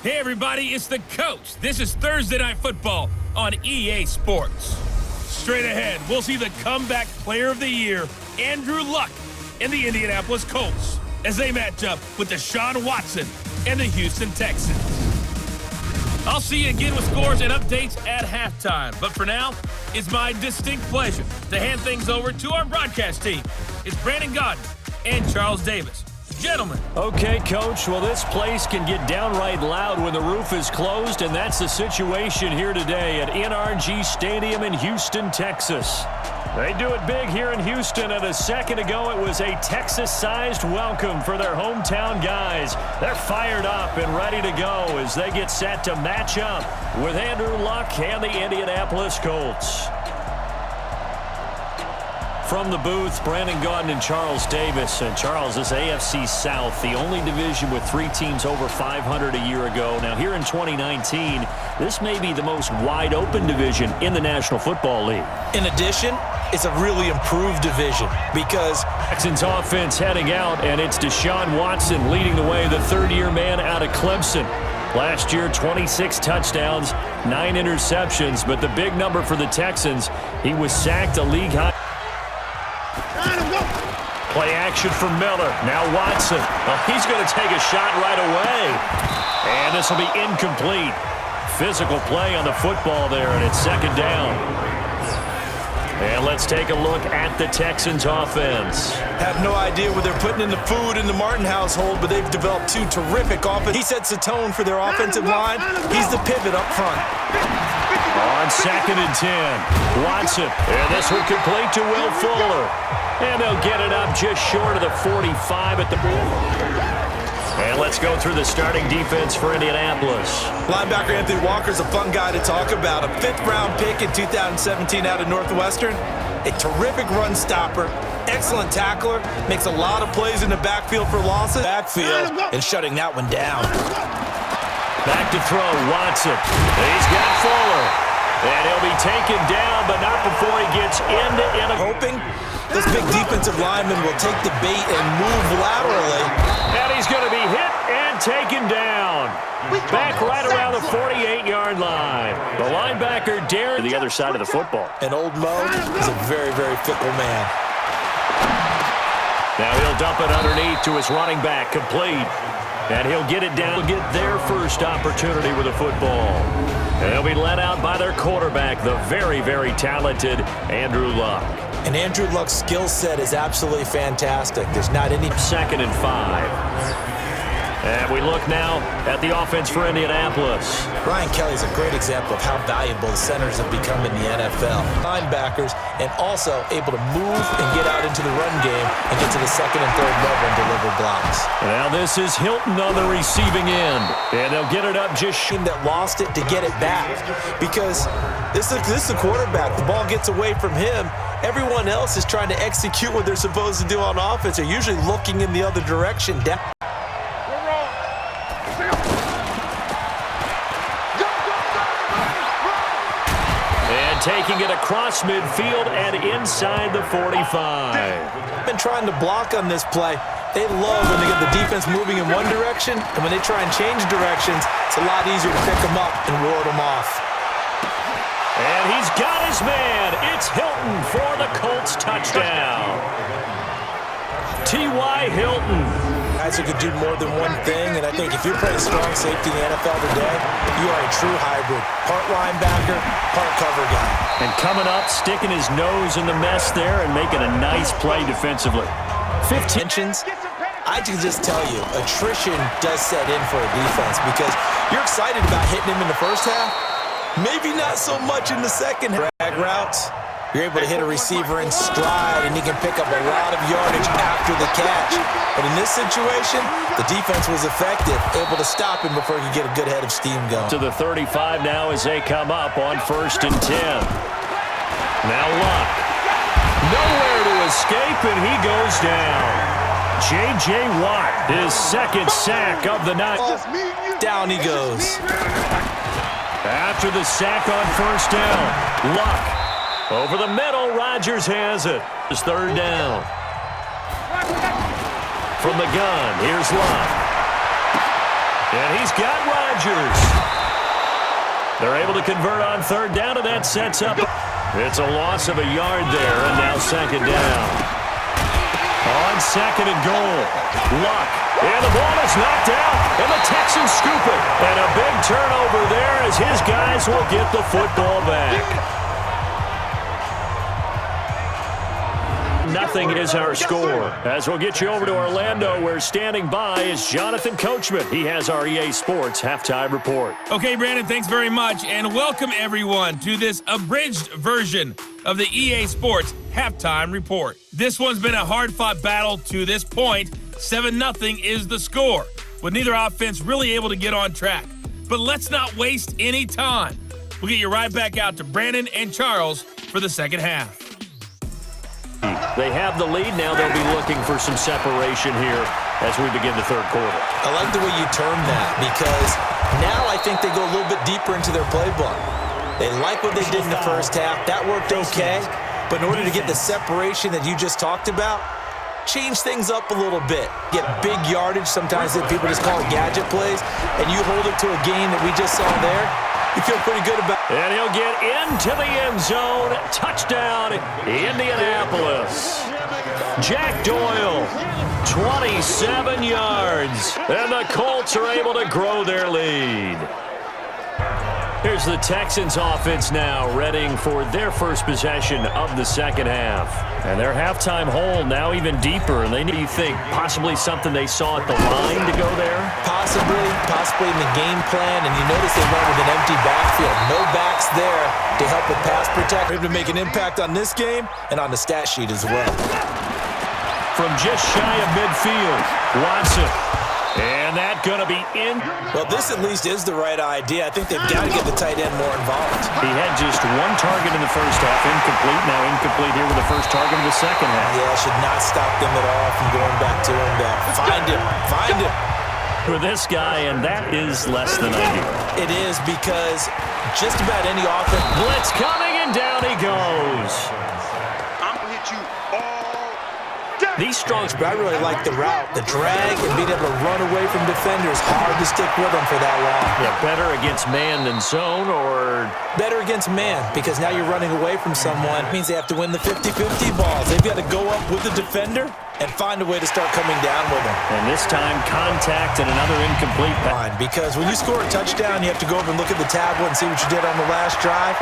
Hey everybody, it's the Coach. This is Thursday Night Football on EA Sports. Straight ahead, we'll see the comeback player of the year, Andrew Luck, and the Indianapolis Colts as they match up with Deshaun Watson and the Houston Texans. I'll see you again with scores and updates at halftime. But for now, it's my distinct pleasure to hand things over to our broadcast team. It's Brandon Godden and Charles Davis. Gentlemen. Okay, Coach. Well, this place can get downright loud when the roof is closed, and that's the situation here today at NRG Stadium in Houston, Texas. They do it big here in Houston, and a second ago it was a Texas-sized welcome for their hometown guys. They're fired up and ready to go as they get set to match up with Andrew Luck and the Indianapolis Colts. From the booth, Brandon Godden and Charles Davis. And Charles, this AFC South, the only division with 3 teams over 500 a year ago. Now here in 2019, this may be the most wide-open division in the National Football League. In addition, it's a really improved division because Texans offense heading out, and it's Deshaun Watson leading the way, the third-year man out of Clemson. Last year, 26 touchdowns, 9 interceptions, but the big number for the Texans, he was sacked a league-high. Play action for Miller. Now Watson. Well, he's going to take a shot right away. And this will be incomplete. Physical play on the football there, and it's second down. And let's take a look at the Texans offense. Have no idea what they're putting in the food in the Martin household, but they've developed 2 terrific offense. He sets the tone for their offensive line. He's the pivot up front. On 2nd and 10, Watson. And this one complete to Will Fuller. And they'll get it up just short of the 45 at the ball. And let's go through the starting defense for Indianapolis. Linebacker Anthony Walker's a fun guy to talk about. A 5th-round pick in 2017 out of Northwestern. A terrific run stopper. Excellent tackler. Makes a lot of plays in the backfield for losses. Backfield and shutting that one down. Back to throw, Watson. He's got Fuller. And he'll be taken down, but not before he gets into hoping this big defensive lineman will take the bait and move laterally. And he's going to be hit and taken down. Back right around the 48-yard line. The linebacker dared the other side of the football. And Old Mo is a very, very fickle man. Now he'll dump it underneath to his running back, complete. And he'll get it down, get their first opportunity with a football. And they'll be led out by their quarterback, the very, very talented Andrew Luck. And Andrew Luck's skill set is absolutely fantastic. There's not any 2nd and 5. And we look now at the offense for Indianapolis. Brian Kelly's a great example of how valuable the centers have become in the NFL. Linebackers, and also able to move and get out into the run game and get to the 2nd and 3rd level and deliver blocks. Now this is Hilton on the receiving end. And they'll get it up just that lost it to get it back. Because this is the quarterback. The ball gets away from him. Everyone else is trying to execute what they're supposed to do on offense. They're usually looking in the other direction. Taking it across midfield and inside the 45. Been trying to block on this play. They love when they get the defense moving in one direction, and when they try and change directions, it's a lot easier to pick them up and ward them off. And he's got his man. It's Hilton for the Colts touchdown. T.Y. Hilton. Guys who could do more than one thing, and I think if you're playing strong safety in the NFL today, you are a true hybrid. Part linebacker, part cover guy. And coming up, sticking his nose in the mess there and making a nice play defensively. 15. I can just tell you, attrition does set in for a defense because you're excited about hitting him in the first half. Maybe not so much in the second half. Drag routes. You're able to hit a receiver in stride, and he can pick up a lot of yardage after the catch. But in this situation, the defense was effective, able to stop him before he could get a good head of steam going. To the 35 now as they come up on 1st and 10. Now Luck. Nowhere to escape, and he goes down. J.J. Watt, his 2nd sack of the night. Down he goes. After the sack on 1st down, Luck. Over the middle, Rodgers has it. His 3rd down. From the gun, here's Luck. And he's got Rodgers. They're able to convert on third down, and that sets up. It's a loss of a yard there, and now second down. On second and goal, Luck. And the ball is knocked out, and the Texans scoop it. And a big turnover there as his guys will get the football back. Nothing is our score. As we'll get you over to Orlando, where standing by is Jonathan Coachman. He has our EA Sports halftime report. Okay, Brandon, thanks very much, and welcome everyone to this abridged version of the EA Sports halftime report. This one's been a hard-fought battle to this point. 7-0 is the score, with neither offense really able to get on track. But let's not waste any time. We'll get you right back out to Brandon and Charles for the second half. They have the lead. Now they'll be looking for some separation here as we begin the third quarter. I like the way you term that, because now I think they go a little bit deeper into their playbook. They like what they did in the first half. That worked okay. But in order to get the separation that you just talked about, change things up a little bit. Get big yardage. Sometimes people just call it gadget plays. And you hold it to a game that we just saw there, you feel pretty good about it. And he'll get into the end zone. Touchdown, Indianapolis. Jack Doyle, 27 yards. And the Colts are able to grow their lead. Here's the Texans offense now, readying for their first possession of the second half. And their halftime hole now even deeper. And they need, you think, possibly something they saw at the line to go there? Possibly in the game plan. And you notice they went with an empty backfield. No backs there to help with pass protection. Able to make an impact on this game and on the stat sheet as well. From just shy of midfield, Watson. And that going to be in. Well, this at least is the right idea. I think they've got to get the tight end more involved. He had just one target in the first half, incomplete. Now incomplete here with the first target of the second half. Yeah, should not stop them at all from going back to him. Find him. For this guy, and that is less than ideal. It is, because just about any offense. Blitz coming, and down he goes. I'm going to hit you all. These strong, but I really like the route, the drag, and being able to run away from defenders. Hard to stick with them for that long. Yeah, better against man than zone, or better against man, because now you're running away from someone. It means they have to win the 50-50 balls. They've got to go up with the defender and find a way to start coming down with them. And this time, contact and another incomplete pass. Because when you score a touchdown, you have to go over and look at the tablet and see what you did on the last drive.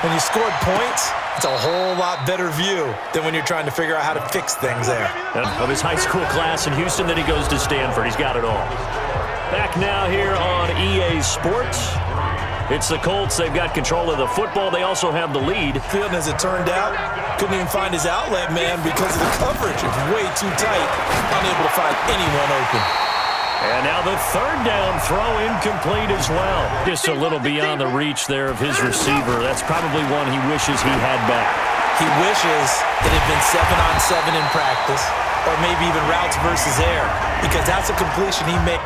When you scored points, it's a whole lot better view than when you're trying to figure out how to fix things there. And of his high school class in Houston, then he goes to Stanford. He's got it all. Back now here on EA Sports. It's the Colts. They've got control of the football. They also have the lead. Field, as it turned out, couldn't even find his outlet man because of the coverage. It's way too tight. Unable to find anyone open. And now the third down throw incomplete as well. Just a little beyond the reach there of his receiver. That's probably one he wishes he had back. He wishes it had been 7-on-7 in practice, or maybe even routes versus air, because that's a completion he made.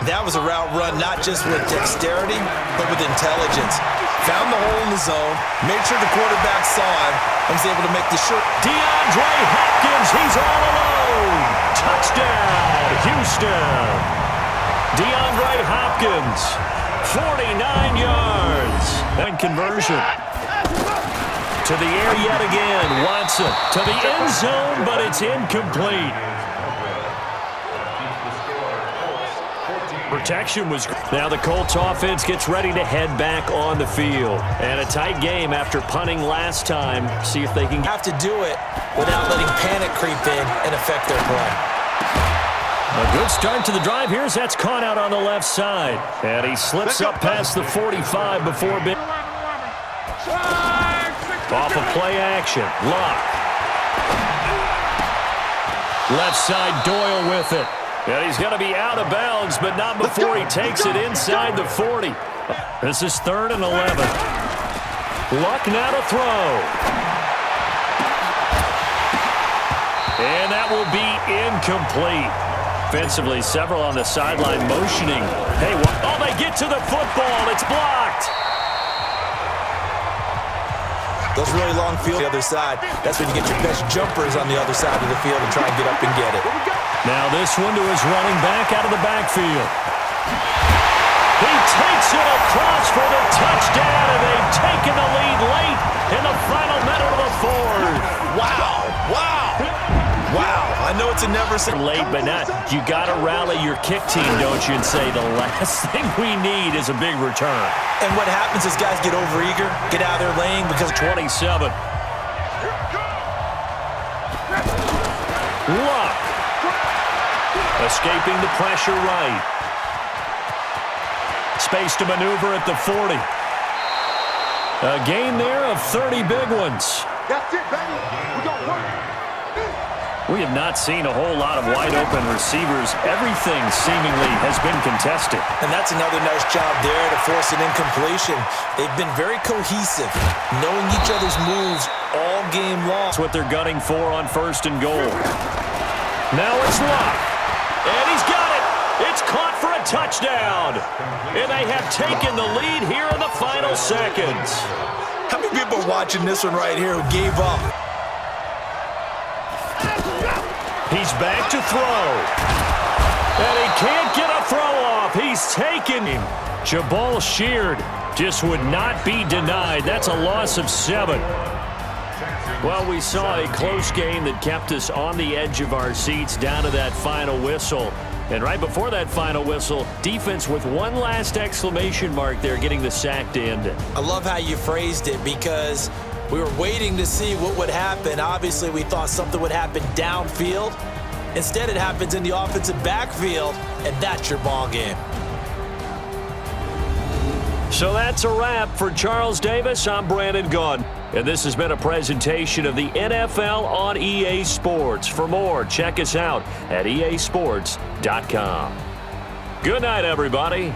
That was a route run not just with dexterity, but with intelligence. Found the hole in the zone, made sure the quarterback saw him, and was able to make the short. DeAndre Hopkins, he's all alone. Touchdown, Houston. DeAndre Hopkins, 49 yards. And conversion. To the air yet again. Watson to the end zone, but it's incomplete. Protection was. Now the Colts offense gets ready to head back on the field. And a tight game after punting last time. See if they can have to do it without letting panic creep in and affect their play. A good start to the drive. Here's that's caught out on the left side. And he slips up past the 45 before big. Off of play action. Luck. Left side, Doyle with it. And he's going to be out of bounds, but not before he takes it inside the 40. This is 3rd and 11. Luck now to throw. And that will be incomplete. Offensively, several on the sideline motioning. Hey, oh, they get to the football. It's blocked. Those really long field, the other side. That's when you get your best jumpers on the other side of the field and try and get up and get it. Now this one to his running back out of the backfield. Gets it across for the touchdown, and they've taken the lead late in the final minute of the fourth. Wow. I know it's a never say Late, but not. You got to rally your kick team, don't you, and say the last thing we need is a big return. And what happens is guys get overeager, get out of their lane because 27. Luck. Escaping the pressure right. Space to maneuver at the 40. A gain there of 30 big ones. That's it, baby. We're going to work. We have not seen a whole lot of wide-open receivers. Everything seemingly has been contested. And that's another nice job there to force an incompletion. They've been very cohesive, knowing each other's moves all game long. That's what they're gunning for on 1st and goal. Now it's Luck. And he's got it. It's caught for a touchdown. And they have taken the lead here in the final seconds. How many people are watching this one right here who gave up? He's back to throw. And he can't get a throw off. He's taken him. Jabal Sheard just would not be denied. That's a loss of 7. Well, we saw a close game that kept us on the edge of our seats down to that final whistle. And right before that final whistle, defense with one last exclamation mark there, getting the sack to end it. I love how you phrased it because we were waiting to see what would happen. Obviously, we thought something would happen downfield. Instead, it happens in the offensive backfield, and that's your ball game. So that's a wrap for Charles Davis. I'm Brandon Gaudin, and this has been a presentation of the NFL on EA Sports. For more, check us out at easports.com. Good night, everybody.